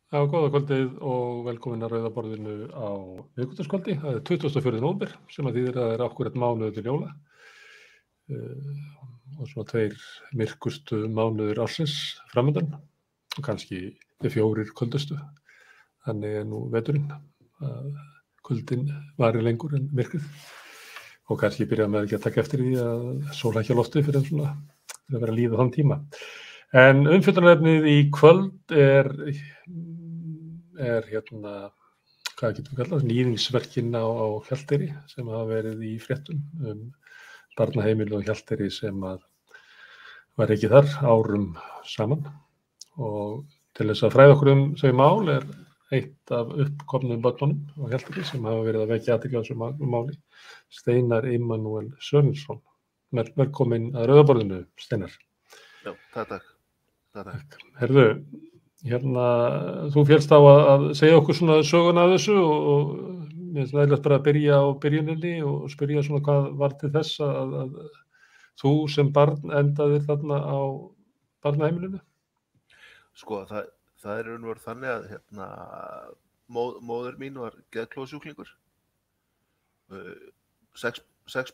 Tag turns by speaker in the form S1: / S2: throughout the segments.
S1: Já, góða kvöldið og velkomin að Rauða borðinu á miðvikudagskvöldi. Það er 24. nóvember sem að þýðir að það er akkúrat mánuður til jóla og svona 2 myrkustu mánuðir ársins framundan og kannski þau 4 köldustu. Þannig er nú veturinn að kuldinn varir lengur en myrkrið og kannski byrja með ekki að taka eftir því að sóla ekki á lofti fyrir að vera að líða þann tíma. En umfjöllunarefnið í kvöld er hvað getum við kallað, níðingsverkin á Hjalteyri sem hafa verið í fréttum barnaheimili og Hjalteyri sem að var ekki þar árum saman. Og til þess að fræða okkur þau mál er eitt af uppkomnum börnunum á Hjalteyri sem hafa verið að vekja athygli á þessu máli, Steinar Immanuel Sörensson. Velkomin að Rauða borðinu, Steinar.
S2: Já, takk.
S1: Herðu, þú féllst á að segja okkur svona söguna af þessu og mér finnst það bara að byrja á byrjuninni og spyrja svona hvað var til þess að þú sem barn endaðir þarna á barnaheimilinu?
S2: Sko, það er raun og veru þannig að móðir mín var geðklóðasjúklingur, 6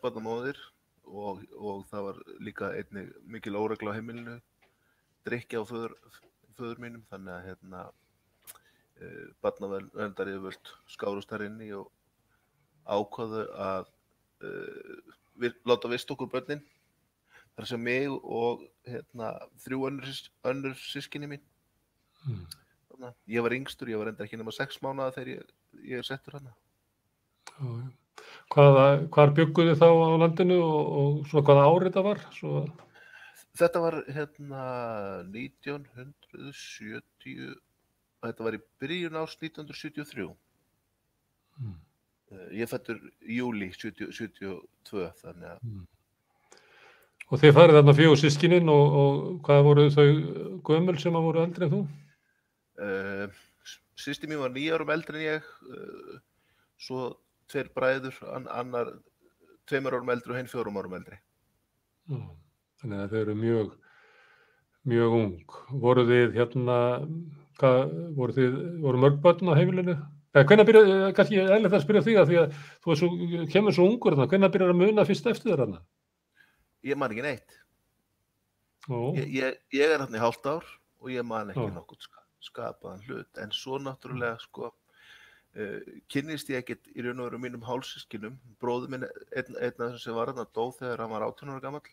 S2: barna móðir og það var líka einnig mikil óregla á heimilinu, drykkja á föður mínum, þannig að barnaverndaryfirvöld skárust þar inni og ákváðu að láta vista okkur börnin, þar sem mig og 3 önnur systkini mín. Ég var yngstur, ég var enda ekki nema 6 mánaða þegar ég er settur hana.
S1: Hvar bjugguð þið þá á landinu og svona hvaða ár þetta var?
S2: Þetta var 1970, þetta var í byrjun árs 1973. Ég fæddur í júlí 72, þannig að...
S1: Og þið farið þarna 4 systkinin og hvað voru þau gömul sem að voru eldri en þú?
S2: Systir mín var 9 árum eldri en ég, svo 2 bræður, annar 2 árum eldri og hinn 4 árum eldri.
S1: Þannig að þau eru mjög ung. Voru þið voru mörg börn á heimilinu? Hvenær byrjaði, kannski eðlilegt að spyrja því að þú kemur svo ungur þarna, hvenær byrjar að muna fyrst eftir þér þarna?
S2: Ég man ekki neitt. Ég er þarna í hálft ár og ég man ekki nokkuð skapaðan hlut, en svo náttúrulega kynnist ég ekkert í raun og veru mínum hálfsystkínum. Bróðir minn, einn af þessum sem var þarna, dó þegar hann var 18 ára gamall.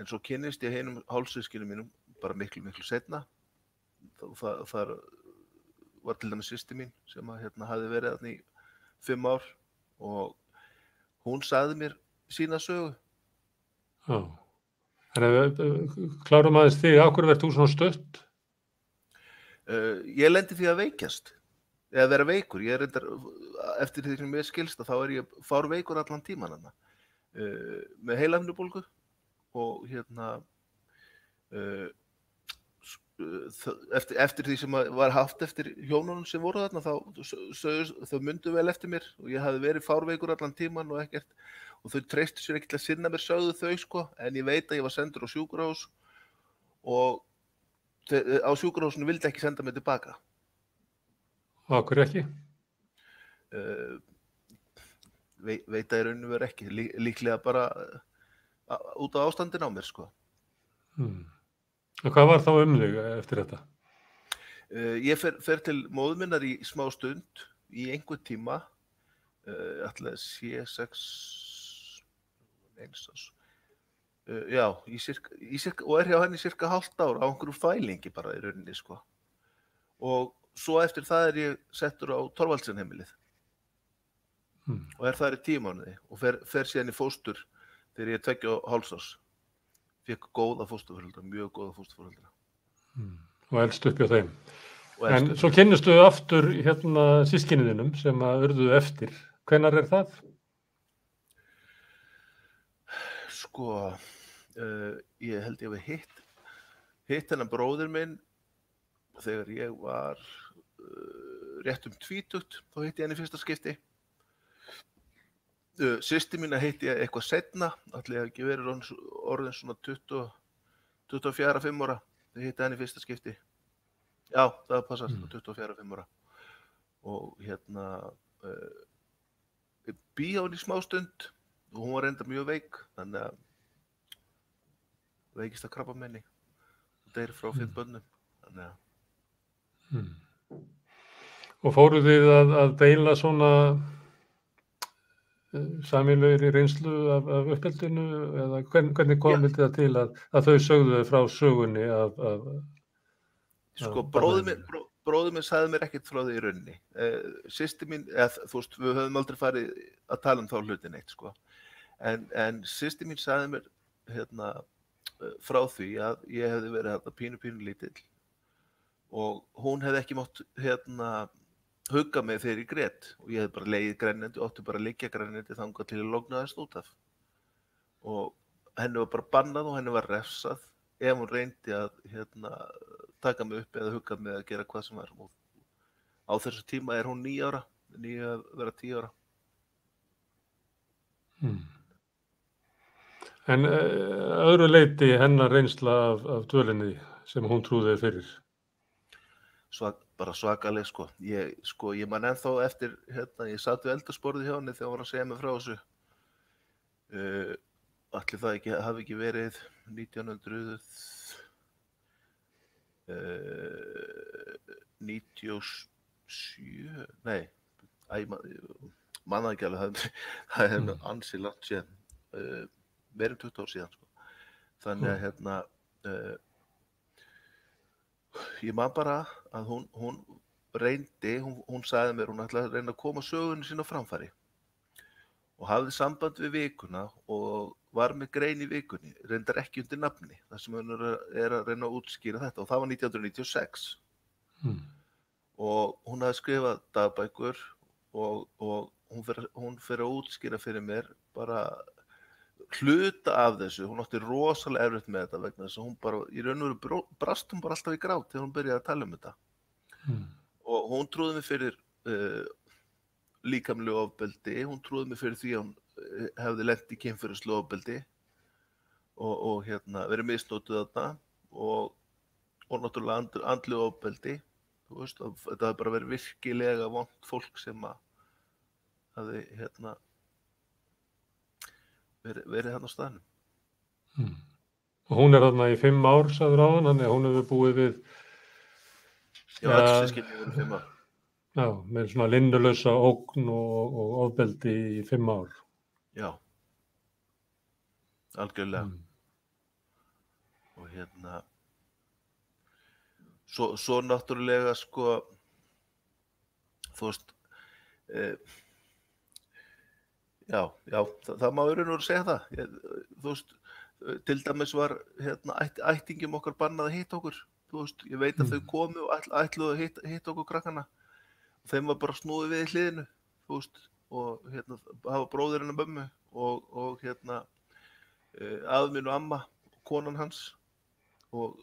S2: En svo kynnist ég hinum hálfsystkínum mínum bara miklu seinna. Þar var til dæmis systir mín sem hafði verið þarna í 5 ár og hún sagði mér sína sögu.
S1: Þannig að klárum aðeins þig, af hverju verður þú svona stutt?
S2: Ég lendi því að veikjast, eða vera veikur. Ég er reyndar, eftir því sem ég skilst, þá er ég fárveikur allan tíman hana. Með heilahimnubólgu og eftir því sem var haft eftir hjónunum sem voru þarna, þau mundu vel eftir mér og ég hafði verið fárveikur allan tíman og ekkert, og þau treystu sér ekki til að sinna mér, sögðu þau, en ég veit að ég var sendur á sjúkrahús og á sjúkrahúsinu vildi ekki senda mig tilbaka.
S1: Af hverju ekki?
S2: Veit að í rauninu veru ekki, líklega bara út á ástandin á mér,
S1: Og hvað var þá þig eftir þetta?
S2: Ég fer til móður minnar í smá stund, í einhvern tíma, ætlaði sé 6, já, og er hjá henni cirka hálft ár á einhverju fælingi bara í rauninni, Og svo eftir það er ég settur á Thorvaldsen heimilið og er þar í 10 mánuði og fer síðan í fóstur þegar ég er 2,5 árs. Fékk góða fósturforeldra, mjög góða fósturforeldra.
S1: Og elst upp hjá þeim. En svo kynnistu aftur systkiniðinum sem að urðu eftir. Hvenær er það?
S2: Ég held ég hafi hitt hennar bróðir minn þegar ég var rétt 20, þá hitti ég henni í fyrsta skipti. Systir mína hitti ég eitthvað seinna, ætli ég ekki verið orðin svona 24-5 ára, þegar hitti henni í fyrsta skipti. Já, það passar, 24-5 ára. Og bý á henni í smá stund og hún var reyndar mjög veik, þannig að veikist að krabbameini og deyr frá 5 börnum. Þannig að
S1: Og fóruð þið að deila svona sameiginlegri reynslu af uppeldinu eða hvernig kom þetta til að þau sögðu frá sögunni af
S2: sko,
S1: barnaheimilinu?
S2: bróðir minn sagði mér ekkert frá því í rauninni. Systir mín, þú veist, við höfum aldrei farið að tala um þá hluti neitt, sko. En systir mín sagði mér frá því að ég hefði verið pínu lítill og hún hefði ekki mátt hugga mig þegar ég grét og ég hefði bara legið grennandi og átti bara að liggja grennandi þangað til ég lognaðist út af. Og henni var bara bannað og henni var refsað ef hún reyndi að taka mig upp eða hugga mig að gera hvað sem var. Og á þessu tíma er hún 9 ára, 9 að vera 10 ára.
S1: En öðru leyti hennar reynsla af dvölinni sem hún trúði fyrir?
S2: Bara svakaleg, sko. Ég man ennþá eftir, ég sat við eldhúsborðið hjá henni þegar hún var að segja mig frá þessu. Ætli það hafi ekki verið 1997, nei, man það ekki alveg, það er ansi langt síðan, meira en 20 ár síðan, sko. Þannig að ég man bara að hún reyndi, hún sagði mér, hún ætlaði að reyna að koma sögunni sína á framfæri og hafði samband við Vikuna og var með grein í Vikunni, reyndar ekki undir nafni, þar sem hún er að reyna að útskýra þetta og það var 1996. Og hún hafði skrifað dagbækur og hún fer að útskýra fyrir mér bara hluta af þessu. Hún átti rosalega erfitt með þetta vegna þess að hún bara, í raun og veru brast hún bara alltaf í grát þegar hún byrjaði að tala um þetta. Og hún trúði mig fyrir líkamlegu ofbeldi, hún trúði mig fyrir því að hún hefði lent í kynferðislegu ofbeldi og verið misnotuð þarna og náttúrulega andlegu ofbeldi. Þú veist, þetta hafði bara verið virkilega vont fólk sem að hafði verið þarna á staðnum.
S1: Og hún er þarna í 5 ár, sagður áðan, þannig að hún hefur búið við
S2: öll systkini voru 5 ár.
S1: Já, með svona linnulausa ógn og ofbeldi í 5 ár.
S2: Já, algjörlega. Og svo náttúrulega, sko, þú veist, já, það má í raun og veru segja það. Þú veist, til dæmis var ættingjum okkar bannað að hitta okkur. Þú veist, ég veit að þau komu og ætluðu að hitta okkur krakkana. Þeim var bara snúið við í hliðinu, þú veist, og hafa bróðir hennar mömmu og afi minn og amma, konan hans. Og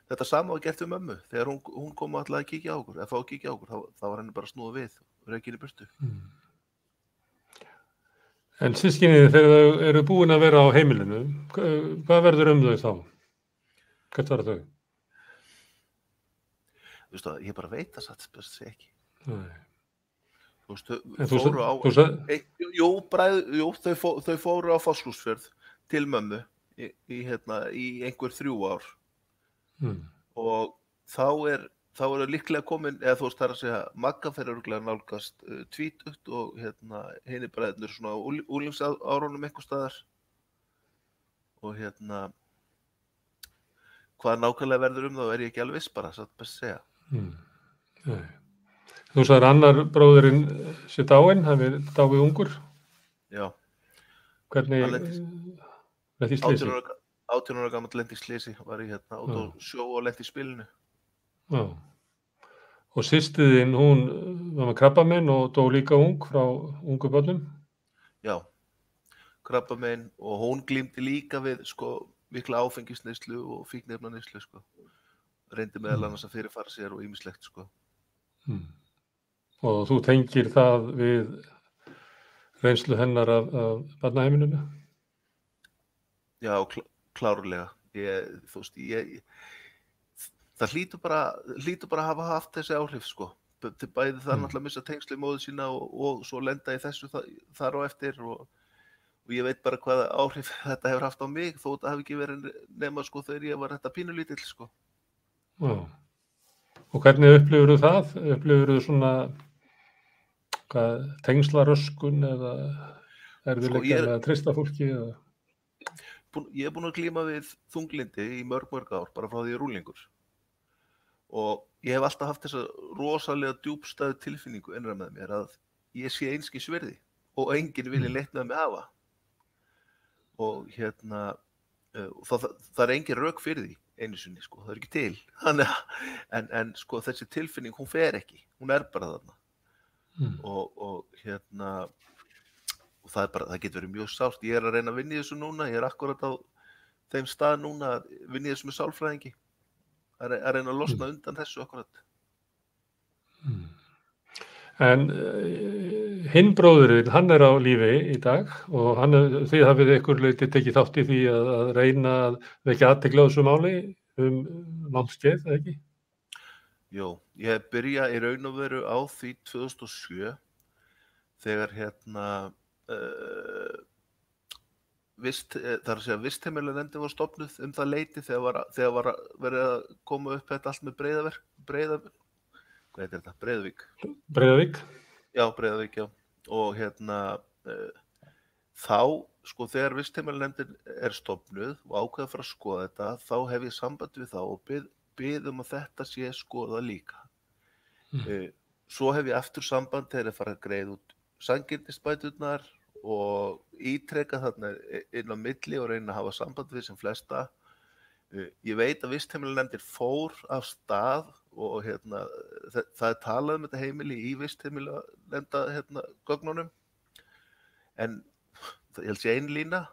S2: þetta sama var gert við mömmu. Þegar hún kom og ætlaði að kíkja á okkur, eða fá að kíkja á okkur, þá var henni bara snúið við og rekin í burtu.
S1: En systkinin þegar þau eru búin að vera á heimilinu, hvað verður þau þá? Hvert var þau?
S2: Þú veist það, ég bara veit það satt best sé ekki.
S1: Nei.
S2: Þú veist, þau fóru á Fáskrúðsfjörð til mömmu í einhver 3 ár. Og þá er líklega komin, eða þú veist, það er að segja, Magga fer örugglega nálgast tvítugt og hinir bræðurnir svona úlingsárunum einhvers staðar. Og hvað nákvæmlega verður þá er ég ekki alveg viss bara, satt best segja.
S1: Nei. Þú sagðir annar bróðirinn sé dáinn, hafi dáið ungur.
S2: Já.
S1: Hvernig lenti í slysi?
S2: 18 ára gamall lenti í slysi, var ég út á sjó og lenti í spilinu.
S1: Já. Og systir þín, hún var með krabbamein og dó líka ung frá ungu börnum?
S2: Já, krabbamein og hún glímdi líka við mikla áfengisneyslu og fíkniefnaneyslu, reyndi meðal annars að fyrirfara sér og ýmislegt,
S1: Og þú tengir það við reynslu hennar af barnaheimilinu?
S2: Já, klárlega. það hlýtur bara að hafa haft þessi áhrif sko. Til bæði það náttúrulega missa tengsli móður sína og svo lenda í þessu þar á eftir og ég veit bara hvaða áhrif þetta hefur haft á mig þó þetta hafi ekki verið nema sko þegar ég var þetta pínulítill sko.
S1: Já. Og hvernig upplifirðu það? Upplifirðu svona tengslaröskun eða erfiðleika með að treysta fólki? Eða?
S2: Ég búinn að glíma við þunglyndi í mörg ár bara frá því ég er unglingur. Og ég hef alltaf haft þessa rosalega djúpstæðu tilfinningu innra með mér að ég sé einskis virði og enginn vilji neitt með mig hafa. Og það er engin rök fyrir því einu sinni, sko, það er ekki til. En sko þessi tilfinning, hún fer ekki, hún er bara þarna. Og það getur verið mjög sárt. Ég er að reyna að vinna í þessu núna, ég er akkurat á þeim stað núna að vinna í þessu með sálfræðingi. Að reyna að losna undan þessu akkurat.
S1: En hinn bróðurinn, hann er á lífi í dag og þið hafið ykkur leyti tekið þátt í því að reyna að vekja athygli á þessu máli námskeið, eða ekki?
S2: Jú, ég byrja í raun og veru á því 2007 þegar það er að segja vistheimilanefndin var stofnuð það leyti þegar var verið að koma upp þetta allt með hvað heitir þetta? Breiðavík. Já, Breiðavík, já. Og þá, sko, þegar vistheimilanefndin er stofnuð og ákveða að fara að skoða þetta, þá hef ég samband við þá og bið að þetta sé skoðað líka. Svo hef ég aftur samband þegar ég fara að greiða út sanngirnisbæturnar og ítreka þarna inn á milli og reyna að hafa samband við sem flesta. Ég veit að vistheimilanefndin fór af stað og það er talað um þetta heimili í vistheimilanefnda gögnunum en ég held sé ein lína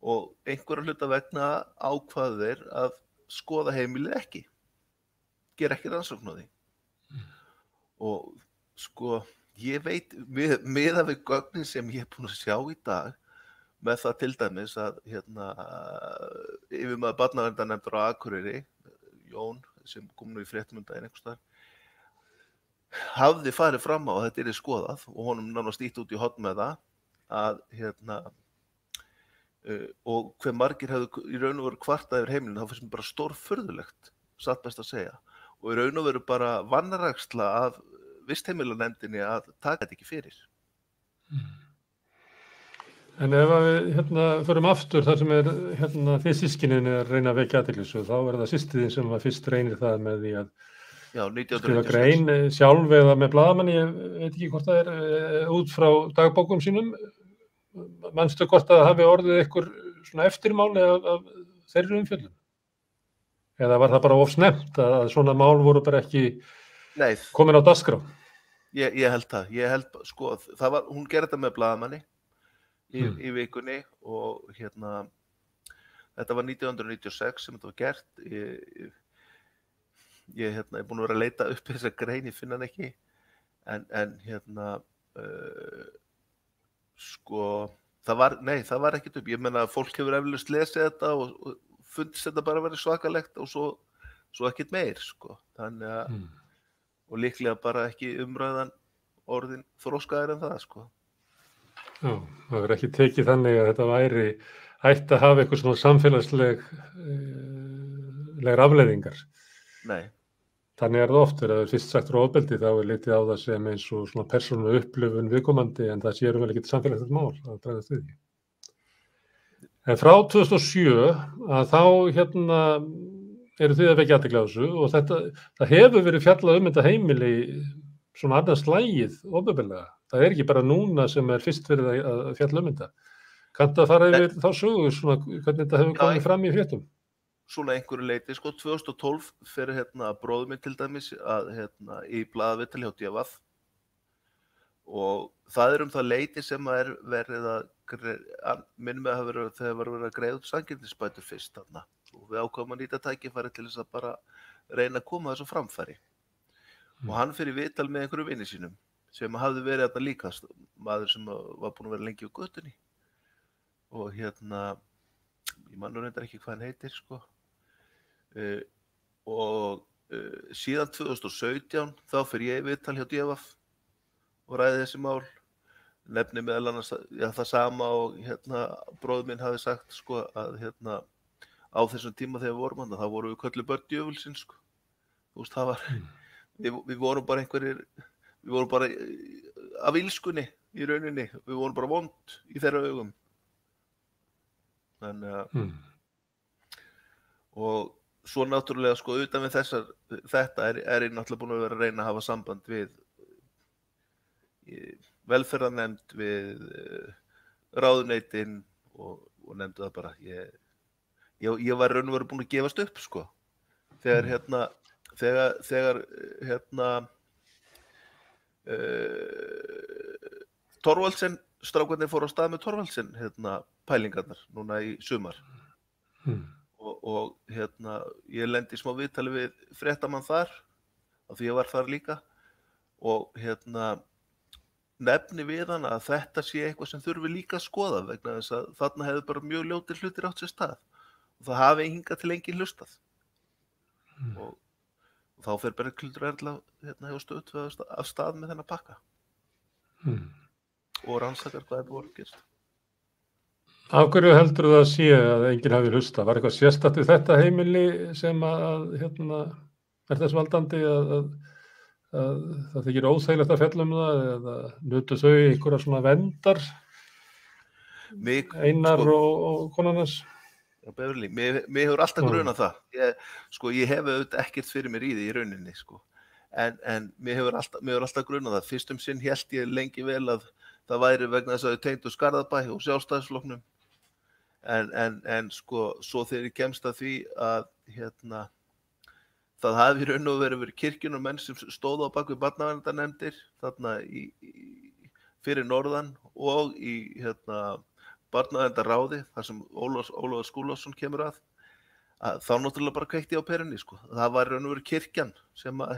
S2: og einhverja hluta vegna ákváðu þeir að skoða heimilið ekki, gera ekki rannsókn á því. Og sko ég veit, miðað við gögnin sem ég er búinn að sjá í dag, með það til dæmis að yfirmaður barnaverndarnefndar á Akureyri, Jón, sem kom nú í fréttum daginn einhvers staðar, hafði farið fram á að þetta yrði skoðað og honum nánast ýtt út í horn með það að og hve margir hefðu í raun og veru kvartað yfir heimilinu, þá finnst mér bara stórfurðulegt, satt best að segja. Og í raun og veru bara vanræksla af vistheimilanefndinni að taka þetta ekki fyrir.
S1: En ef við förum aftur þar sem er þið systkinin að reyna að vekja athygli, þá er það systir þín sem fyrst reynir það með því að skrifa grein sjálf eða með blaðamanni, ég veit ekki hvort það er út frá dagbókum sínum. Manstu hvort að það hafi orðið ykkur svona eftirmáli af þeirri umfjöllun? Eða var það bara of snemmt að svona mál voru bara ekki komin á dagskrá?
S2: Ég held það. Sko, hún gerði þetta með blaðamanni í vikunni og þetta var 1996 sem þetta var gert. Ég er búinn að vera að leita upp þessa grein, ég finna hann ekki. En sko, það var ekkert upp. Ég meina að fólk hefur eflaust lesið þetta og fundist þetta bara verið svakalegt og svo ekkert meir, sko. Þannig að og líklega bara ekki umræðan orðin þroskaðir en það, sko.
S1: Já, það er ekki tekið þannig að þetta ætti að hafa eitthvað svona samfélagslegar afleiðingar.
S2: Nei.
S1: Þannig er það oft, þegar það er fyrst sagt frá ofbeldi, þá er litið á það sem eins og svona persónulega upplifun viðkomandi, en það séu vel ekkert samfélagslegt mál að bregðast við því. En frá 2007 að þá eru þið að vekja athygli á þessu og það hefur verið fjallað þetta heimili svona annars slagið opinberlega. Það er ekki bara núna sem er fyrst verið að fjalla þetta. Kanntu að fara yfir þá sögu, svona hvernig þetta hefur komið fram í fréttum?
S2: Svona einhverju leyti, sko, 2012 fyrir bróðir minn til dæmis í blaðaviðtali hjá DV og það það leyti sem er verið að minnum mig að hafa verið þegar var verið að greiða út sanngirnisbætur fyrst þarna og við ákváðum að nýta tækifæri til þess að bara reyna að koma þessu framfæri og hann fyrir viðtal með einhverjum vini sínum sem hafði verið þarna líka, maður sem var búinn að vera lengi á götunni og ég man nú reyndar ekki hvað hann heitir, sko. og síðan 2017 þá fer ég í viðtal hjá DFF og ræði þessi mál, nefni meðal annars það sama og bróðir minn hafi sagt sko að á þessum tíma þegar við vorum hann, þá vorum við kölluð börn djöfulsins sko. Þú veist, það var við vorum bara einhverjir, við vorum bara af illskunni í rauninni, við vorum bara vond í þeirra augum. Þannig að og svo náttúrulega sko utan við þetta er ég náttúrulega búin að vera að reyna að hafa samband við velferðarnefnd, við ráðuneytin og nefndu það bara. Ég var raun og veru búin að gefast upp sko. Þegar Thorvaldsen, strákarnir fóru á stað með Thorvaldsen pælingarnar núna í sumar. Og ég lendi í smá viðtali við fréttamann þar, af því ég var þar líka, og nefni við hann að þetta sé eitthvað sem þurfi líka að skoða vegna þess að þarna hefur bara mjög ljótir hlutir átt sér stað og það hafi hingað til enginn hlustað. Og þá fer Berghildur Erla hjá Stöð 2 af stað með þennan pakka og rannsakar hvað er búið að gerast.
S1: Af hverju heldur það að sé að enginn hafi hlustað? Var eitthvað sérstakt við þetta heimili sem er þess valdandi að það þykir óþægilegt að fjalla það eða nutu þau einhverja svona verndar? Einar og konan hans?
S2: Já, Beverly, mér hefur alltaf grunað það. Ég hef auðvitað ekkert fyrir mér í því í rauninni, sko. En mér hefur alltaf grunað það. Fyrst sinn hélt ég lengi vel að það væri vegna þess að þau tengdu Skarðabæ og Sjálfstæðisflokknum. En sko, svo þegar ég kemst að því að það hafi í raun og veru verið kirkjun og menn sem stóðu á bak við barnaverndarnefndir þarna fyrir norðan og í barnaverndarráði þar sem Ólafur Skúlason kemur að þá náttúrulega bara kveikti á perunni sko. Það var í raun og veru kirkjan sem að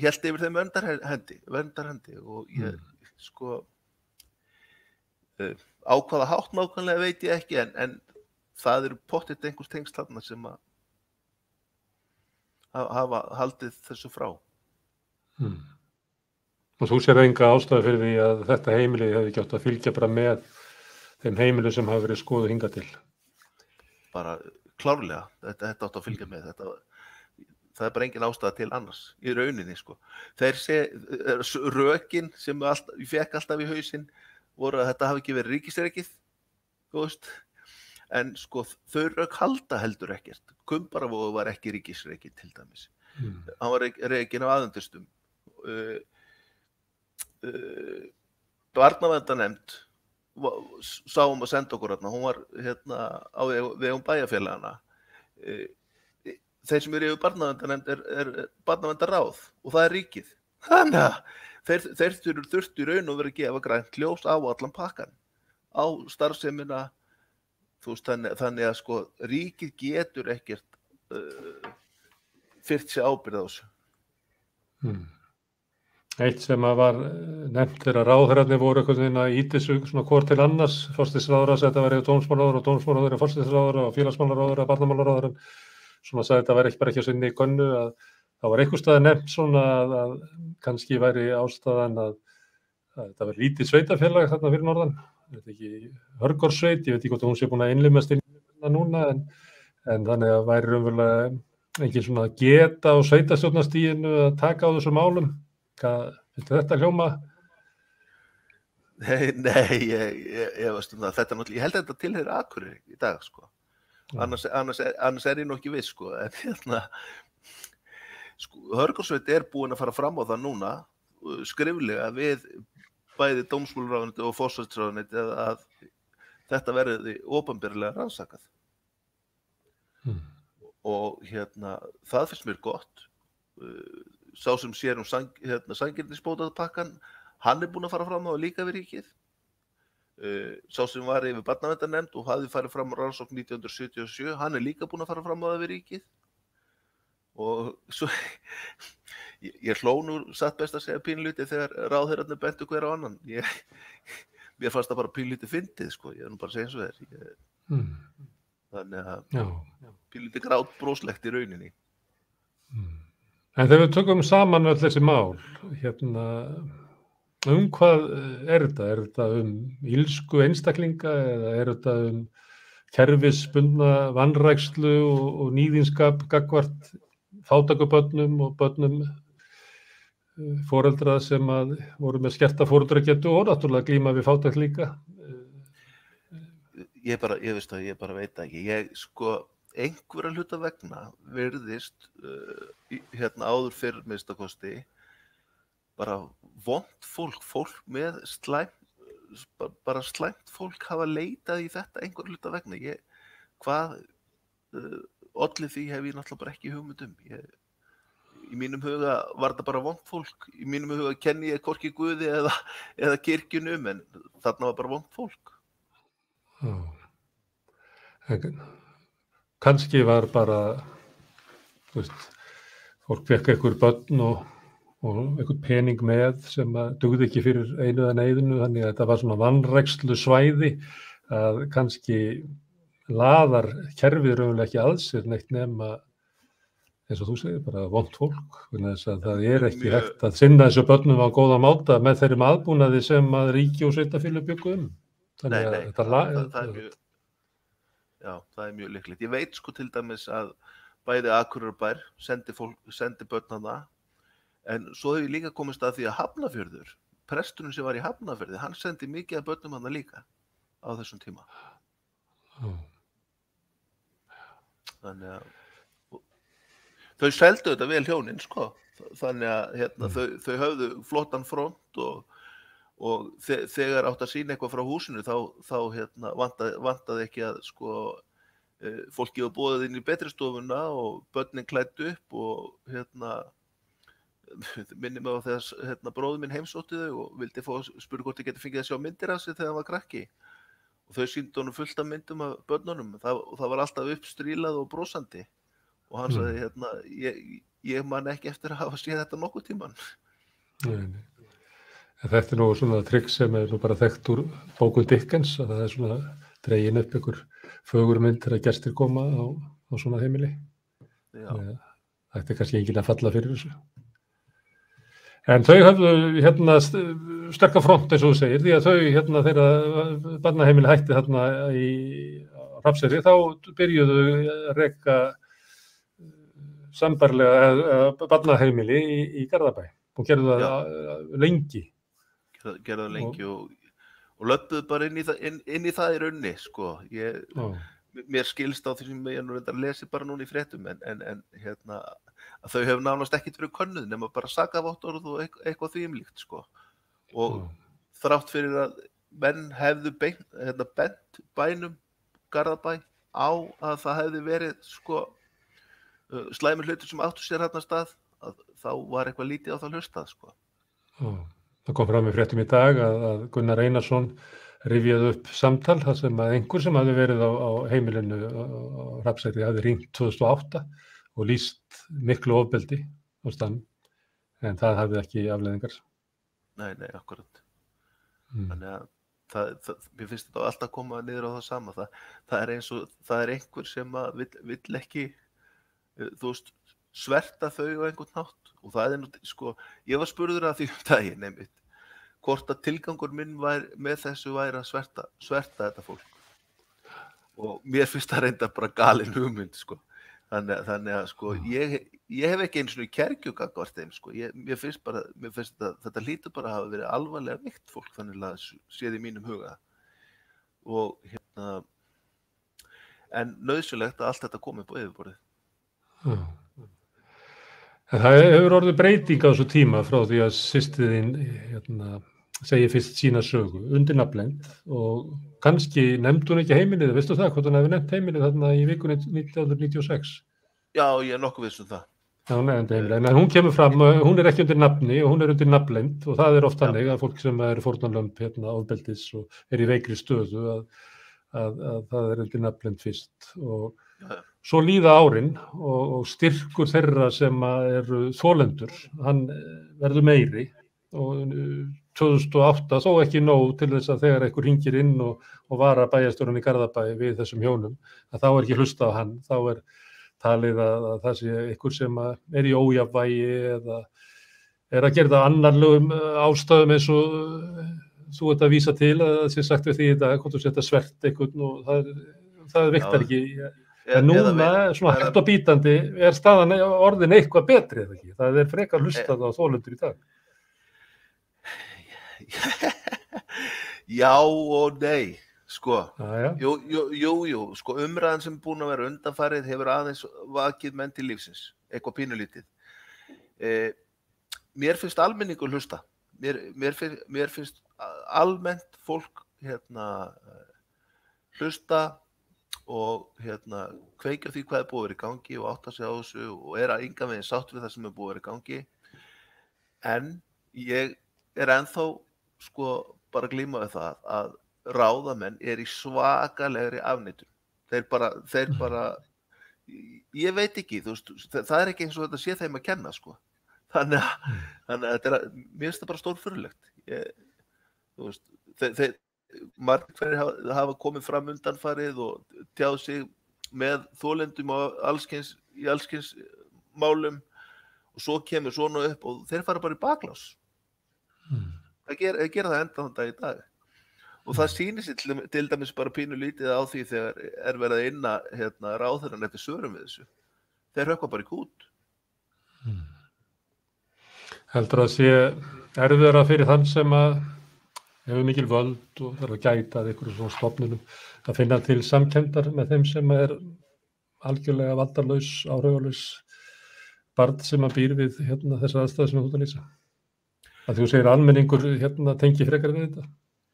S2: hélt yfir þeim verndarhendi og ég sko á hvaða hátt nákvæmlega veit ég ekki en það eru pottitt einhvers tengsl þarna sem að hafa haldið þessu frá.
S1: Og þú sér enga ástæðu fyrir því að þetta heimili hefði ekki átt að fylgja bara með þeim heimilum sem hafa verið skoðuð hingað til?
S2: Bara klárlega, þetta átt að fylgja með þetta. Það er bara engin ástæða til annars í rauninni sko. Rökin sem ég fekk alltaf í hausinn voru að þetta hafi ekki verið ríkisrekið, þú veist. En sko þau rök halda heldur ekkert. Kumbaravogur var ekki ríkisrekið til dæmis. Hann var rekinn af aðendustum. Barnaverndarnefnd sáum að senda okkur þarna. Hún var á vegum bæjarfélagana. Þeir sem eru yfir barnaverndarnefnd er barnaverndarráð og það er ríkið. Þannig að þeir þurftu í raun og verið að gefa grænt ljós á allan pakkan. Á starfsemina. Þú veist, þannig að sko ríkið getur ekkert fyrt sér ábyrgð á þessu.
S1: Eitt sem að var nefnt þegar ráðherrarnir voru einhvern veginn að ýta þessu svona hvort til annars, forsætisráðherra sagði þetta væri dómsmálaráðherra og dómsmálaráðherra, forsætisráðherra og félagsmálaráðherra, barnamálaráðherra, svona sagði þetta væri ekki bara ekki á sinni í könnu að það var einhvers staðar nefnt svona að kannski væri ástæðan að þetta væri lítið sveitafélag þarna fyrir norðan. Þetta ekki Hörgársveit, ég veit ekki hvort hún sé búin að innlimast inn núna en þannig að væri raunverulega engin svona geta á sveitarstjórnarstiginu að taka á þessum málum. Hvað finnst þetta hljóma?
S2: Nei, ég veist það. Þetta náttúrulega, ég held að þetta tilheyrir Akureyri í dag sko. Annars er ég nú ekki viss sko. En Hörgársveit er búin að fara fram á það núna skriflega við bæði dómsmálaráðuneytið og forsætisráðuneytið að þetta verði opinberlega rannsakað. Og það finnst mér gott. Sá sem sér sanngirnisbótapakkann, hann er búinn að fara fram á líka við ríkið. Sá sem var yfir barnaverndarnefnd og hafði farið fram á rannsókn 1977, hann er líka búinn að fara fram á það við ríkið. Og svo ég hló nú satt best að segja pínlítið þegar ráðherrarnir bentu hver á annan. Mér fannst það bara pínlítið fyndið sko, ég er nú bara að segja eins og þér. Þannig að
S1: Já.
S2: pínlítið grátbroslegt í rauninni.
S1: En þegar við tökum saman öll þessi mál, hvað er þetta? Er þetta illsku einstaklinga eða er þetta kerfisbundna vanrækslu og nýðinskap gagnvart fátækubörnum og börnum foreldra sem voru með skerta foreldragetu og náttúrulega glíma við fátækt líka?
S2: Ég bara veit það ekki. Einhverja hluta vegna virðist áður fyrr minnstakosti bara vont fólk með bara slæmt fólk hafa leitað í þetta einhverja hluta vegna. Hvað olli því hef ég náttúrulega bara ekki hugmynd í mínum huga var þetta bara vont fólk. Í mínum huga kenni ég hvorki Guði eða kirkjunum, en þarna var bara vont fólk.
S1: Kannski var bara, fólk fekk einhver börn og einhvern pening með sem dugði ekki fyrir einu eða neiðinu, þannig að þetta var svona vanrækslu svæði að kannski laðar kerfið raunverulega ekki að sér neitt nema, eins og þú segir, bara vont fólk, vegna þess að það er ekki hægt að sinna þessu börnum á góða máta með þeirri aðbúnaði sem að ríki og sveitarfélög bjuggu Þannig að það er mjög líklegt. Ég veit til dæmis að bæði Akureyrarbær sendi börn þarna, en svo hef ég líka komist að því að Hafnarfjörður, presturinn sem var í Hafnarfirði, hann sendi mikið af börnum þarna líka á þessum tíma. Þannig að þau seldu þetta vel hjónin, þannig að þau höfðu flottan front og þegar átt að sýna eitthvað frá húsinu þá vantaði ekki að fólki var boðið inn í betri stofuna og börnin klæddu upp og minni mig á þegar bróðir minn heimsótti þau og vildi spurði hvort ég geti fengið að sjá myndir af sig þegar hann var krakki og þau sýndu honum fullt af myndum af börnunum og það var alltaf uppstrílað og brosandi og hann sagði ég man ekki eftir að hafa séð þetta nokkuð tíman. Nei. Þetta nú svona trikk sem nú bara þekkt úr bókum Dickens, að það svona dregin upp ykkur fögur mynd þegar gestir koma á svona heimili.
S2: Já.
S1: Það kannski enginn að falla fyrir þessu. En þau höfðu sterka front eins og þú segir, því að þau þegar barnaheimili hætti þarna í Hrafnseyri, þá byrjuðu að reka sambarlega barnaheimili í Garðabæ og gerðu það lengi.
S2: Gerðu það lengi og löbbuðu bara inn í það í raunni, Mér skilst á því sem ég nú reyndar lesi bara núna í fréttum, en að þau hefur nánast ekkert verið könnuð nema bara sakavottorð og eitthvað því líkt, Og þrátt fyrir að menn hefðu bent bænum Garðabæ á að það hefði verið, slæmir hlutir sem áttu sér þarna stað, þá var eitthvað lítið á það hlustað,
S1: Það kom fram í fréttum í dag að Gunnar Einarsson rifjaði upp samtal þar sem að einhver sem hafði verið á heimilinu á Hrafnseyri hafði hringt 2008 og lýst miklu ofbeldi á staðnum, en það hafði ekki afleiðingar.
S2: Nei, akkurat. Þannig að mér finnst þetta alltaf koma niður á það sama. Það er eins og það er einhver sem vill ekki, sverta þau á einhvern hátt og það er ég var spurður að því daginn einmitt hvort að tilgangur minn með þessu væri að sverta þetta fólk og mér finnst það reynda bara galin hugmynd þannig að ég hef ekki einu svona kergju gagnvart þeim mér finnst að þetta hlýtur bara að hafa verið alvarlega veikt fólk þannig að séð í mínum huga og en nauðsynlegt að allt þetta komi upp á yfirborðið.
S1: Það hefur orðið breyting á þessu tíma frá því að systir þín segir fyrst sína sögu undir nafnleynd og kannski nefndi hún ekki heimilið, veistu það, hvort hún hefði nefnt heimilið þarna í vikunni 1996?
S2: Já, ég er nokkuð viss það.
S1: Já, hún nefndi heimilið, en hún kemur fram, hún er ekki undir nafni og hún er undir nafnleynd og það er oft þannig að fólk sem eru fórnarlömb ofbeldis og er í veikri stöðu að það er undir nafnleynd fyrst og svo líða árin og styrkur þeirra sem eru þolendur, hann verður meiri og 2008 þó ekki nóg til þess að þegar einhver hringir inn og vara bæjarstjórinn í Garðabæ við þessum hjónum, að þá ekki hlusta á hann, þá talið að það sé einhver sem er í ójafnvægi eða að gera það annarlegum ástæðum eins og þú ert að vísa til að það sé sagt við því í dag, hvort þú setja svert einhvern og það viktar ekki. En núna, svona hægt og bítandi, staðan orðin eitthvað betri eða ekki? Það frekar hlustað á þolendur í dag.
S2: Já og nei, sko. Jú, sko, umræðan sem búin að vera undanfarið hefur aðeins vakið menn til lífsins, eitthvað pínulítið. Mér finnst almenningur hlusta. Mér finnst almennt fólk hlusta og kveikja því hvað búið að vera í gangi og átta sig á þessu og að engan veginn sátt við það sem búið að vera í gangi. En ég ennþá sko bara glíma við það að ráðamenn í svakalegri afneitun. Þeir bara, ég veit ekki, þú veist, það ekki eins og þetta sé þeim að kenna, sko. Þannig að mér finnst það bara stórfurðulegt. Þú veist, margir hverjir hafa komið fram undanfarið og tjáð sig með þolendum og í allskyns málum og svo kemur svona upp og þeir fara bara í baklás. Það gera það enda þann dag í dag. Og það sýnir sér til dæmis bara pínulítið á því þegar verið að inna ráðherrann eftir svörum við þessu. Þeir hökkva bara í kút.
S1: Heldur að sé erfiðara fyrir þann sem hefur mikil völd og þarf að gæta að einhverjum svona stofnunum að finna til samkenndar með þeim sem algjörlega valdarlaus, áhrifalaus barn sem býr við þessar aðstæður sem þú ert að lýsa. Að þú segir almenningur tengi frekar við þetta.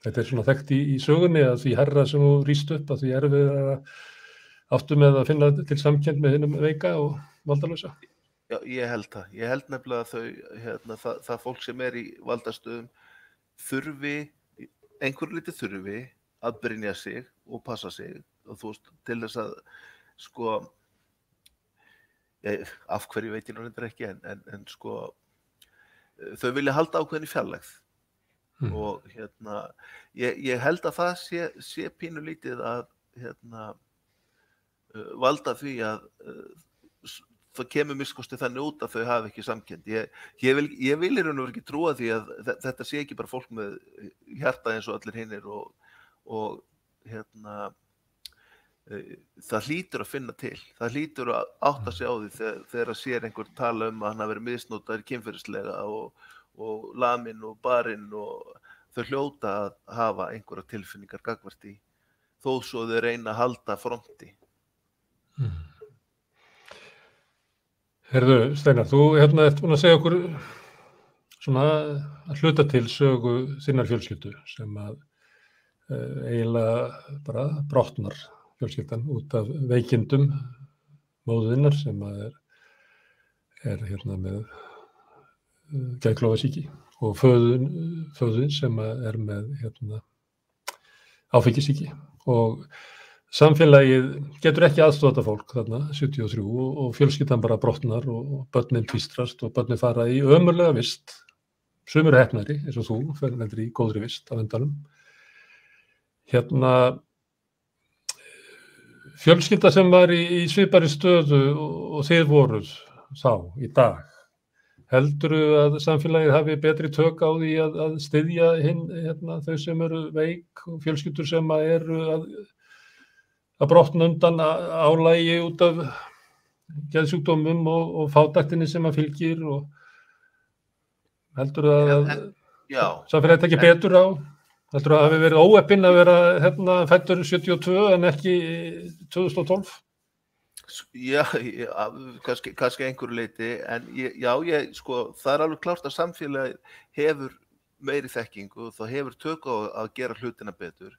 S1: Þetta svona þekkt í sögunni að því herra sem þú rýst upp að því erfiðara áttu með að finna til samkennd með hinum veika og valdarlausa.
S2: Já, ég held það. Ég held nefnilega að það fólk sem í valdastöðum einhverju þurfi að brynja sig og passa sig og þú veist, til þess að sko af hverju veit ég nú reyndar ekki en sko þau vilja halda ákveðinni fjarlægð og ég held að það sé pínulítið að valda því að það kemur miskosti þannig út að þau hafa ekki samkennd. Ég vil í raun og veru ekki trúa því að þetta sé ekki bara fólk með hjarta eins og allir hinnir og það hlýtur að finna til. Það hlýtur að átta sig á því þegar að sér einhver tala að hann hafi verið misnotaður kynferðislega og laminn og barinn og þau hljóta að hafa einhverja tilfinningar gagnvart í þó svo þau reyna að halda fronti.
S1: Heyrðu, Steinar, þú ert búin að segja okkur svona að hluta til sögu þinnar fjölskyldu sem eiginlega bara brotnar fjölskyldan út af veikindum móðurinnar sem er með geðklofasýki og föðun sem með áfengissýki og samfélagið getur ekki aðstofað fólk þarna 73 og fjölskyldan bara brotnar og börnin tvístrast og börnin fara í ömurlega vist, sumir heppnari eins og þú ferðir í góðri vist af endanum. Fjölskylda sem var í svipari stöðu og þið voruð þá í dag, heldurðu að samfélagið hafi betri tök á því að styðja þau sem eru veik og fjölskyldur sem eru að brotna undan álagi út af geðsjúkdómum og fátæktinni sem fylgir og heldur að samfélagið tekið betur á? Heldur að hafi verið óheppinn að vera fæddur 72 en ekki 2012?
S2: Já, kannski einhverju leyti, en sko, það alveg klárt að samfélagið hefur meiri þekkingu og það hefur tök á að gera hlutina betur.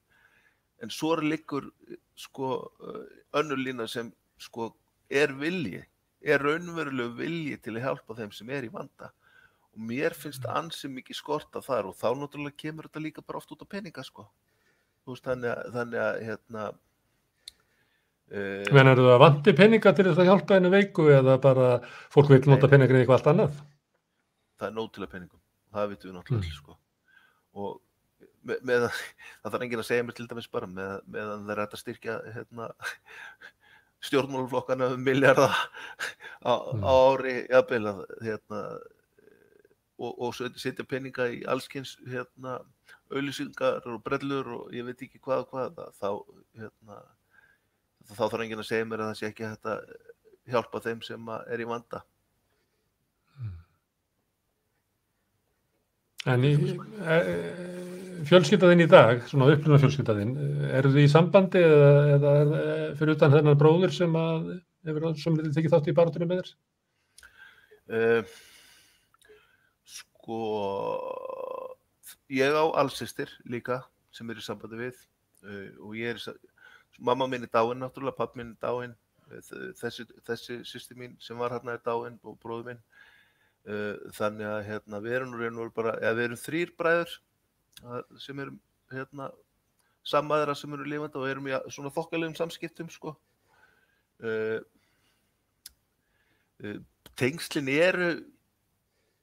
S2: En svo liggur sko önnur lína sem sko vilji, raunverulegur vilji til að hjálpa þeim sem í vanda. Og mér finnst ansi mikið skorta þar og þá náttúrulega kemur þetta líka bara oft út á peninga sko. Þú veist, þannig að
S1: Menn það vanti peninga til þess að hjálpa henni veiku eða bara fólk vil nota peningin í eitthvað allt annað?
S2: Það nóg til að peningum, það vitum við náttúrulega sko. og með það þarf enginn að segja mér til dæmis bara meðan það hægt að styrkja stjórnmálaflokkana milljarða á ári jafnvel og setja peninga í allskyns auglýsingar og brellur og ég veit ekki hvað þá þarf enginn að segja mér að það sé ekki hægt að hjálpa þeim sem í vanda.
S1: En fjölskyldaðinn í dag, svona upplifna fjölskyldaðinn, eru þið í sambandi eða fyrir utan þennan bróðir sem hefur sömuleiðis tekið þátt í baráttunni með þér?
S2: Sko, ég á alsystir líka sem í sambandi við og mamma mín dáin náttúrulega, pabbi mín dáin, þessi systir mín sem var hérna dáin og bróðir minn. Þannig að við erum bara, við erum 3 bræður sem erum sammaðra sem eru lifandi og erum í svona þokkalegum samskiptum sko. Tengslin eru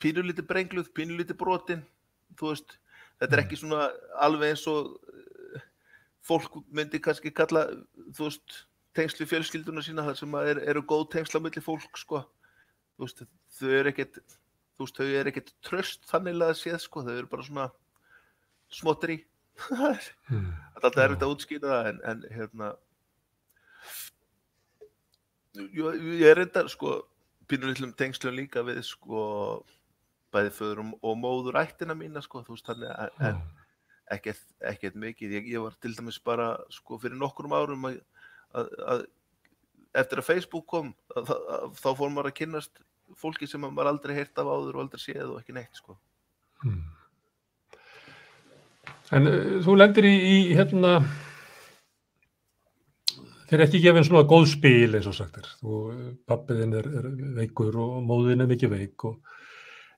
S2: pínulítið brengluð, pínulítið brotin, þú veist, þetta ekki svona alveg eins og fólk myndi kannski kalla, þú veist, tengsl við fjölskylduna sína þar sem eru góð tengsl á milli fólk sko. Þú veist, þau eru ekkert traust þannig að séð sko, þau eru bara svona smotteri. Það alltaf erfitt að útskýra það en ég reyndar sko pínulitlum tengslum líka við sko bæði föður og móður ættina mína sko, þú veist þannig en ekkert mikið. Ég var til dæmis bara sko fyrir nokkrum árum að eftir að Facebook kom þá fór maður að kynnast fólki sem maður aldrei heyrt af áður og aldrei séð og ekki neitt sko.
S1: En þú lendir í þér ekki gefin svona góð spil eins og sagt er. Pabbiðinn er veikur og móðin er mikið veik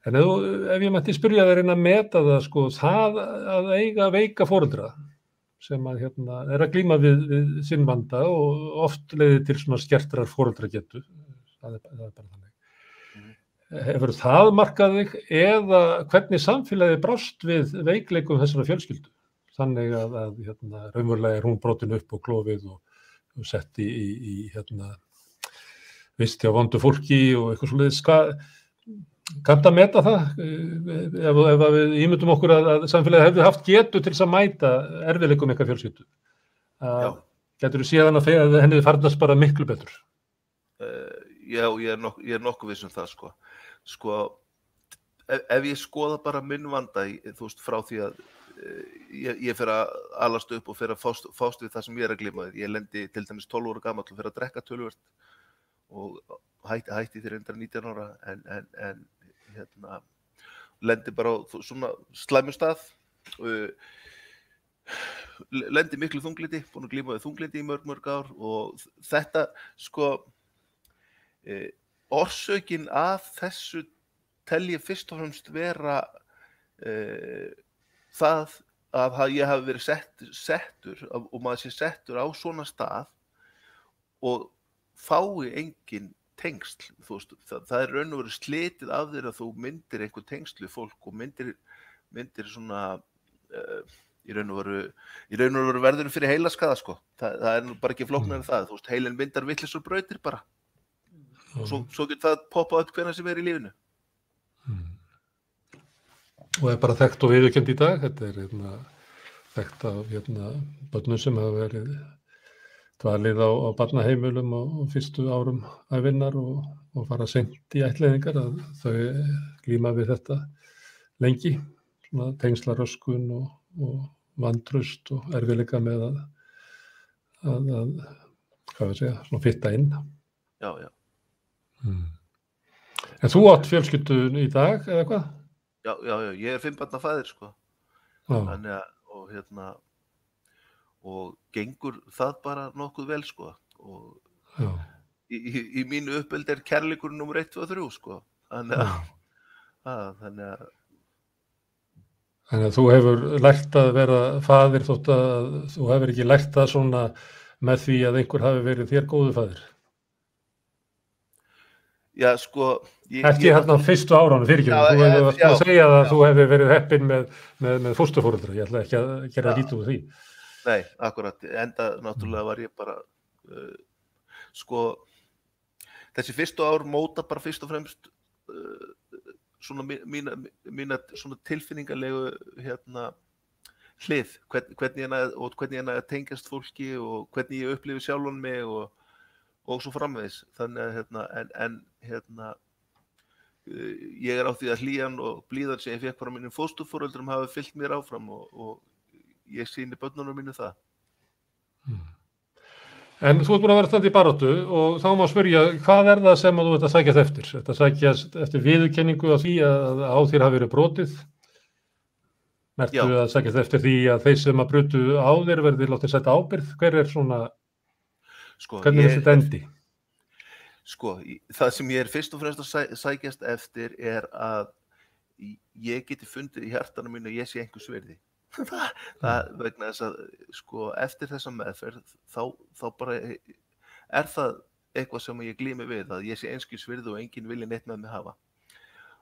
S1: en ef ég mætti spyrja þér að meta það sko, það að eiga veika foreldra sem að er að glíma við sinn vanda og oft leiðir til svona skertrar foreldragetu. Það er bara þannig. Hefur það markað þig eða hvernig samfélagið brást við veikleikum þessara fjölskyldu? Þannig að raunverulega er hún brotin upp og klofið og sett í visti á vondu fólki og eitthvað svoleiðis. Kanntu að meta það? Ef við ímyndum okkur að samfélagið hefði haft getu til þess að mæta erfiðleikum eitthvað fjölskyldu. Getur þú séð hana að henni farnast bara miklu betur?
S2: Já, ég er nokkuð viss það sko. Sko, ef ég skoða bara minn vanda, þú veist, frá því að ég fer að alast upp og fer að fást við það sem ég er að glíma við. Ég lendi til dæmis 12 ára gamall og fer að drekka töluvert og hætti þegar 19 ára en lendi bara á svona slæmum stað lendi miklu þunglindi, búin að glíma við þunglindi í mörg ár og þetta sko orsökin af þessu tel ég fyrst og fremst vera það að ég hafi verið settur og maður sé settur á svona stað og fái engin tengsl, þú veist, það er raun og veru slitið af þér að þú myndir einhver tengsl við fólk og myndir svona í raun og veru verður fyrir heilaskaða sko, það er nú bara ekki flóknara en það, þú veist, heilinn myndar vitlausar brautir bara og svo getur það poppað upp hvenær sem í lífinu.
S1: Og er bara þekkt og viðurkennt í dag, þetta er þekkt af börnum sem hafa verið dvalið á barnaheimilum á fyrstu árum ævinnar og fara seint í ættleiðingar að þau glíma við þetta lengi, svona tengslaröskun og vantraust og erfiðleika með að hvað við segja, svona fitta inn.
S2: Já.
S1: En þú átt fjölskyldu í dag eða hvað?
S2: Já, ég er 5 barna faðir sko. Þannig að og gengur það bara nokkuð vel sko og í mínu uppeldi er kærleikur númer 1, 2 og 3 sko þannig
S1: að þú hefur lært að vera faðir þótt að þú hefur ekki lært það svona með því að einhver hafi verið þér góður faðir.
S2: Já, sko,
S1: Ekki þarna á fyrstu árunum fyrirgefðu, þú hefur að segja að þú hefur verið heppinn með fósturforeldra, ég ætla ekki að gera lítið úr því.
S2: Nei, akkurat, enda náttúrulega var ég bara, sko, þessi fyrstu ár móta bara fyrst og fremst svona mína svona tilfinningarlegu hlið, hvernig ég næði að tengjast fólki og hvernig ég upplifi sjálfan mig og svo framvegis. Þannig að ég á því að hlýjan og blíðan sem ég fékk frá mínum fósturforeldrum hafi fylgt mér áfram og ég sýni börnunum mínu það.
S1: En þú ert búin að vera standi í baráttu og þá má spyrja, hvað það sem að þú ert að sækjast eftir? Þetta sækjast eftir viðurkenningu á því að á þér hafi verið brotið? Mertu að sækjast eftir því að þeir sem að brutu á þér verði látið setja ábyrgð? Hver svona, hvernig þetta endi?
S2: Sko, það sem ég fyrst og fremst að sækjast eftir að ég geti fundið í hjartanum mínu að ég sé einhvers virði. Það vegna þess að sko, eftir þessa meðferð þá bara það eitthvað sem ég glími við, að ég sé einskis virði og enginn vilji neitt með mig hafa.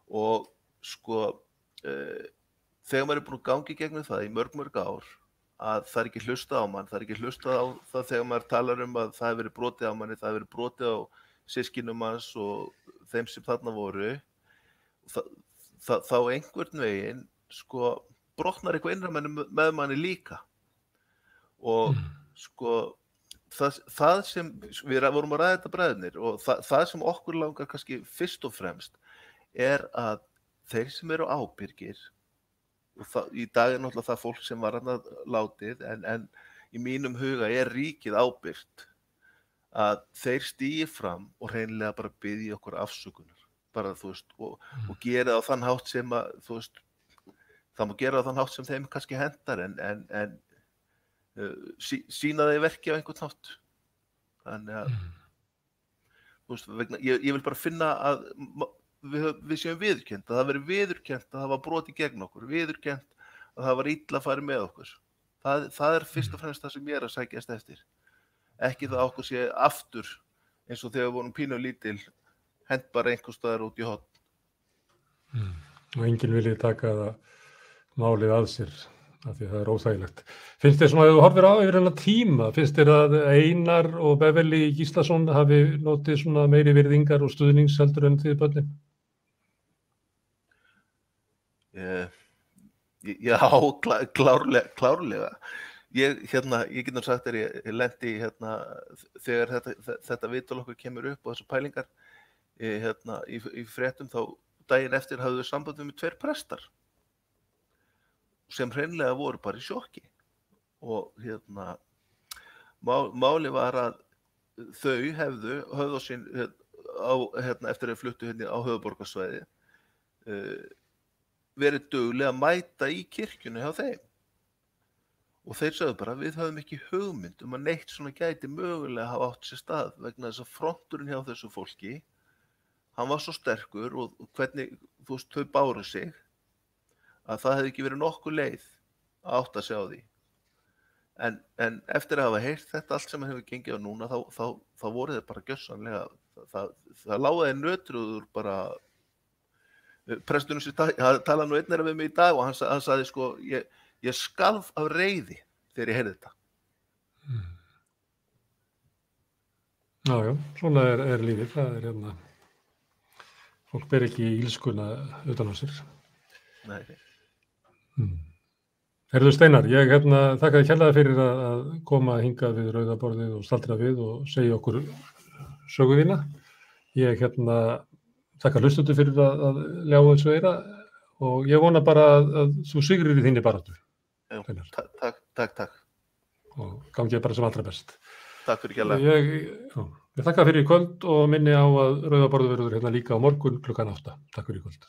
S2: Og sko, þegar maður búin að gangi gegnum það í mörg ár, að það ekki hlustað á mann, það ekki hlustað á það þegar maður talar að það hefur verið brotið á manni, það hefur verið brotið á systkinum hans og þeim sem þarna voru, þá einhvern veginn sko brotnar eitthvað innra með manni líka. Og sko það sem við vorum að ræða þetta bræðurnir og það sem okkur langar kannski fyrst og fremst að þeir sem eru ábyrgir, og í dag náttúrulega það fólk sem var þarna látið, en í mínum huga ríkið ábyrgt, að þeir stígi fram og hreinlega bara biðji okkur afsökunar, bara þú veist, og gera það á þann hátt sem að, þú veist, það má gera það á þann hátt sem þeim kannski hendar, en sýna það í verki á einhvern hátt. Þannig að, þú veist, ég vil bara finna að við séum viðurkennt, að það veri viðurkennt að það var brotið gegn okkur, viðurkennt að það var illa að fara með okkur. Það fyrst og fremst það sem ég að sækjast eftir. Ekki það okkur sé aftur eins og þegar við vorum pínu lítil hent bara einhvers staðar út í horn.
S1: Og enginn vilji taka málið að sér af því það óþægilegt. Finnst þér svona að þú horfir á yfir hennar tíma, finnst þér að Einar og Beverly Gíslason hafi notið svona meiri virðingar og stuðnings heldur en þið börnin?
S2: Já, klárlega. Ég get sagt þér, ég lenti þegar þetta viðtal okkur kemur upp og þessar pælingar í fréttum, þá daginn eftir hafðu þau samband við 2 prestar sem hreinlega voru bara í sjokki. Og máli var að þau höfðu á sín eftir að fluttu á höfuðborgarsvæði verið dugleg að mæta í kirkjunni hjá þeim. Og þeir sögðu bara, við höfum ekki hugmynd að neitt svona gæti mögulega hafa átt sér stað, vegna þess að fronturinn hjá þessu fólki, hann var svo sterkur og hvernig, þú veist, þau báru sig, að það hefði ekki verið nokkuð leið að átta sig á því. En eftir að hafa heyrt þetta allt sem hefur gengið á núna, þá voru þeir bara gjörsamlega, það lágaði nötruður bara, presturinn sem talaði nú einnara við mig í dag og hann sagði sko, ég skalf af reiði þegar ég heyrði þetta.
S1: Já, svona lífið. Það fólk ber ekki ílskuna utan á sér.
S2: Nei.
S1: Heyrðu Steinar, ég þakka þér kærlega fyrir að koma hingað við Rauða borðið og staldra við og segja okkur sögu þína. Ég þakka hlustendur fyrir að ljá þessu eira og ég vona bara að þú sigrir í þinni baráttu. Takk. Og gangið bara sem allra best.
S2: Takk fyrir kærlega.
S1: Ég þakka fyrir í kvöld og minni á að Rauða borðið verður líka á morgun klukkan 8. Takk fyrir í kvöld.